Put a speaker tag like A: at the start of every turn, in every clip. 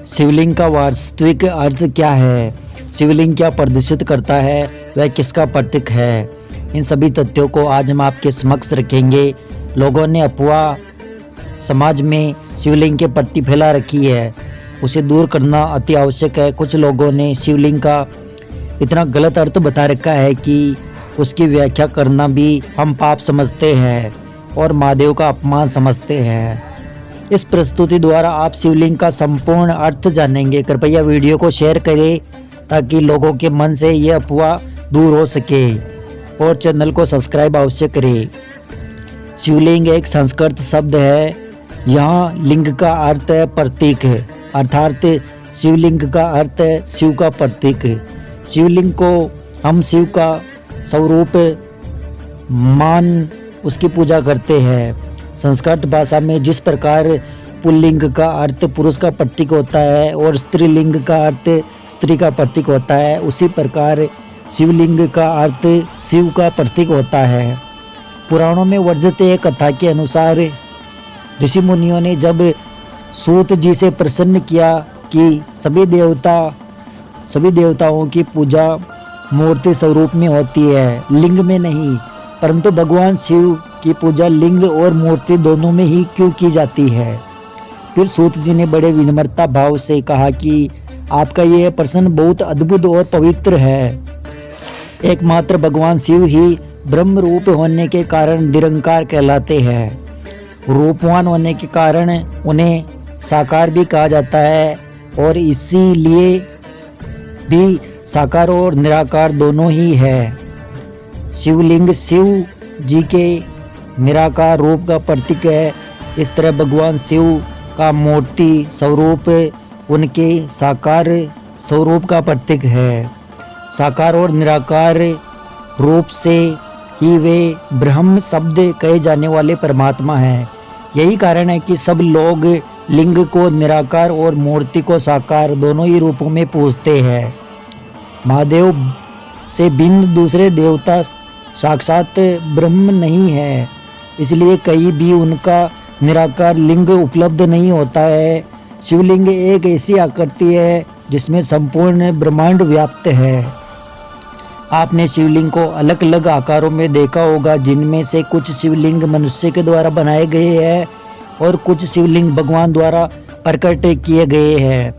A: शिवलिंग का वास्तविक अर्थ क्या है, शिवलिंग क्या प्रदर्शित करता है, वह किसका प्रतीक है, इन सभी तथ्यों को आज हम आपके समक्ष रखेंगे। लोगों ने अफवाह समाज में शिवलिंग के प्रति फैला रखी है, उसे दूर करना अति आवश्यक है। कुछ लोगों ने शिवलिंग का इतना गलत अर्थ बता रखा है कि उसकी व्याख्या करना भी हम पाप समझते हैं और महादेव का अपमान समझते हैं। इस प्रस्तुति द्वारा आप शिवलिंग का संपूर्ण अर्थ जानेंगे। कृपया वीडियो को शेयर करें ताकि लोगों के मन से यह अफवाह दूर हो सके और चैनल को सब्सक्राइब अवश्य करें। शिवलिंग एक संस्कृत शब्द है। यहाँ लिंग का अर्थ है प्रतीक, अर्थात शिवलिंग का अर्थ है शिव का प्रतीक। शिवलिंग को हम शिव का स्वरूप मान उसकी पूजा करते हैं। संस्कृत भाषा में जिस प्रकार पुल्लिंग का अर्थ पुरुष का प्रतीक होता है और स्त्रीलिंग का अर्थ स्त्री का प्रतीक होता है, उसी प्रकार शिवलिंग का अर्थ शिव का प्रतीक होता है। पुराणों में वर्णित एक कथा के अनुसार ऋषि मुनियों ने जब सूत जी से प्रसन्न किया कि सभी देवताओं की पूजा मूर्ति स्वरूप में होती है, लिंग में नहीं, परंतु भगवान शिव की पूजा लिंग और मूर्ति दोनों में ही क्यों की जाती है। फिर सूत जी ने बड़े विनम्रता भाव से कहा कि आपका यह प्रश्न बहुत अद्भुत और पवित्र है। एकमात्र भगवान शिव ही ब्रह्म रूप होने के कारण निरंकार कहलाते हैं। रूपवान होने के कारण उन्हें साकार भी कहा जाता है और इसीलिए भी साकार और निराकार दोनों ही है। शिवलिंग शिव जी के निराकार रूप का प्रतीक है। इस तरह भगवान शिव का मूर्ति स्वरूप उनके साकार स्वरूप का प्रतीक है। साकार और निराकार रूप से ही वे ब्रह्म शब्द कहे जाने वाले परमात्मा हैं। यही कारण है कि सब लोग लिंग को निराकार और मूर्ति को साकार दोनों ही रूपों में पूजते हैं। महादेव से भिन्न दूसरे देवता साक्षात ब्रह्म नहीं है, इसलिए कहीं भी उनका निराकार लिंग उपलब्ध नहीं होता है। शिवलिंग एक ऐसी आकृति है जिसमें संपूर्ण ब्रह्मांड व्याप्त है। आपने शिवलिंग को अलग अलग आकारों में देखा होगा, जिनमें से कुछ शिवलिंग मनुष्य के द्वारा बनाए गए हैं और कुछ शिवलिंग भगवान द्वारा प्रकट किए गए हैं।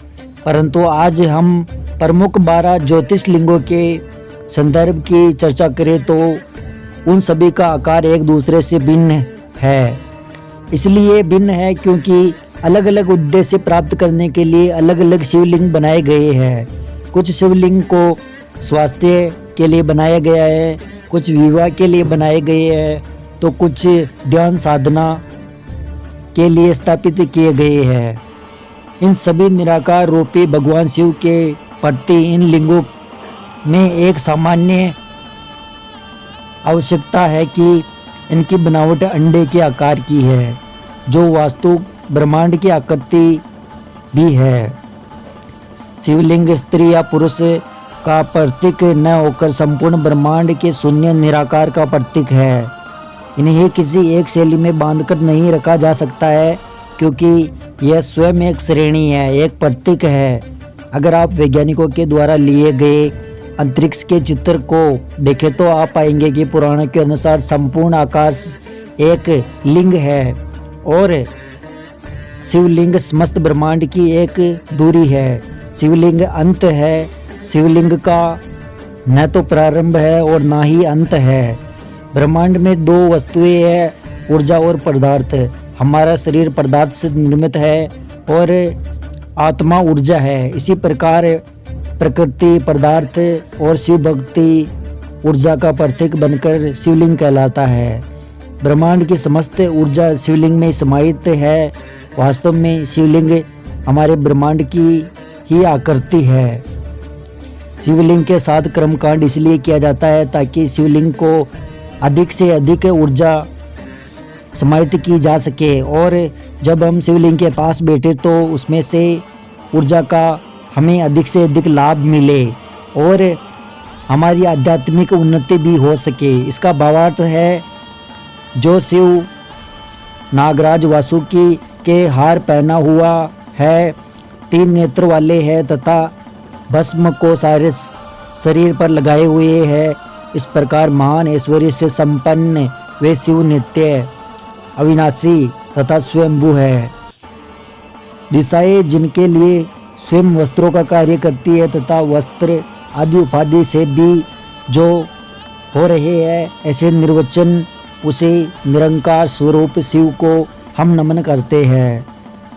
A: परंतु आज हम प्रमुख 12 ज्योतिषलिंगों के संदर्भ की चर्चा करें तो उन सभी का आकार एक दूसरे से भिन्न है। इसलिए भिन्न है क्योंकि अलग अलग उद्देश्य प्राप्त करने के लिए अलग अलग शिवलिंग बनाए गए हैं। कुछ शिवलिंग को स्वास्थ्य के लिए बनाया गया है, कुछ विवाह के लिए बनाए गए हैं, तो कुछ ध्यान साधना के लिए स्थापित किए गए हैं। इन सभी निराकार रूपी भगवान शिव के प्रति इन लिंगों में एक सामान्य आवश्यकता है कि इनकी बनावट अंडे के आकार की है, जो वास्तु ब्रह्मांड की आकृति भी है। शिवलिंग स्त्री या पुरुष का प्रतीक न होकर संपूर्ण ब्रह्मांड के शून्य निराकार का प्रतीक है। इन्हें किसी एक शैली में बांधकर नहीं रखा जा सकता है, क्योंकि यह स्वयं एक श्रेणी है, एक प्रतीक है। अगर आप वैज्ञानिकों के द्वारा लिए गए अंतरिक्ष के चित्र को देखें तो आप पाएंगे कि पुराणों के अनुसार संपूर्ण आकाश एक लिंग है और शिवलिंग समस्त ब्रह्मांड की एक दूरी है। शिवलिंग अंत है। शिवलिंग का न तो प्रारंभ है और ना ही अंत है। ब्रह्मांड में 2 वस्तुएं हैं, ऊर्जा और पदार्थ। हमारा शरीर पदार्थ से निर्मित है और आत्मा ऊर्जा है। इसी प्रकार प्रकृति पदार्थ और शिव भक्ति ऊर्जा का प्रतीक बनकर शिवलिंग कहलाता है। ब्रह्मांड की समस्त ऊर्जा शिवलिंग में समाहित है। वास्तव में शिवलिंग हमारे ब्रह्मांड की ही आकृति है। शिवलिंग के साथ कर्मकांड इसलिए किया जाता है ताकि शिवलिंग को अधिक से अधिक ऊर्जा समाहित की जा सके, और जब हम शिवलिंग के पास बैठे तो उसमें से ऊर्जा का हमें अधिक से अधिक लाभ मिले और हमारी आध्यात्मिक उन्नति भी हो सके। इसका भावार्थ है, जो शिव नागराज वासुकी के हार पहना हुआ है 3 नेत्र वाले हैं तथा भस्म को सारे शरीर पर लगाए हुए है। इस प्रकार महान ऐश्वर्य से संपन्न वे शिव नित्य अविनाशी तथा स्वयंभू है। दिशाएं जिनके लिए स्वयं वस्त्रों का कार्य करती है तथा वस्त्र आदि उपाधि से भी जो हो रहे हैं, ऐसे निर्वचन उसे निरंकार स्वरूप शिव को हम नमन करते हैं।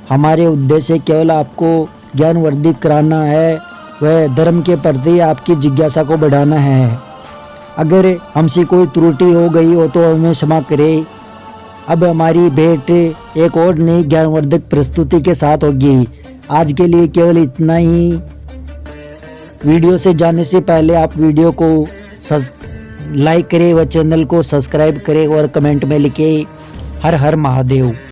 A: हमारे उद्देश्य केवल आपको ज्ञानवर्धित कराना है, वह धर्म के प्रति आपकी जिज्ञासा को बढ़ाना है। अगर हमसे कोई त्रुटि हो गई हो तो हमें क्षमा करें। अब हमारी भेंट एक और नई ज्ञानवर्धक प्रस्तुति के साथ होगी। आज के लिए केवल इतना ही। वीडियो से जाने से पहले आप वीडियो को लाइक करें व चैनल को सब्सक्राइब करें और कमेंट में लिखें हर हर महादेव।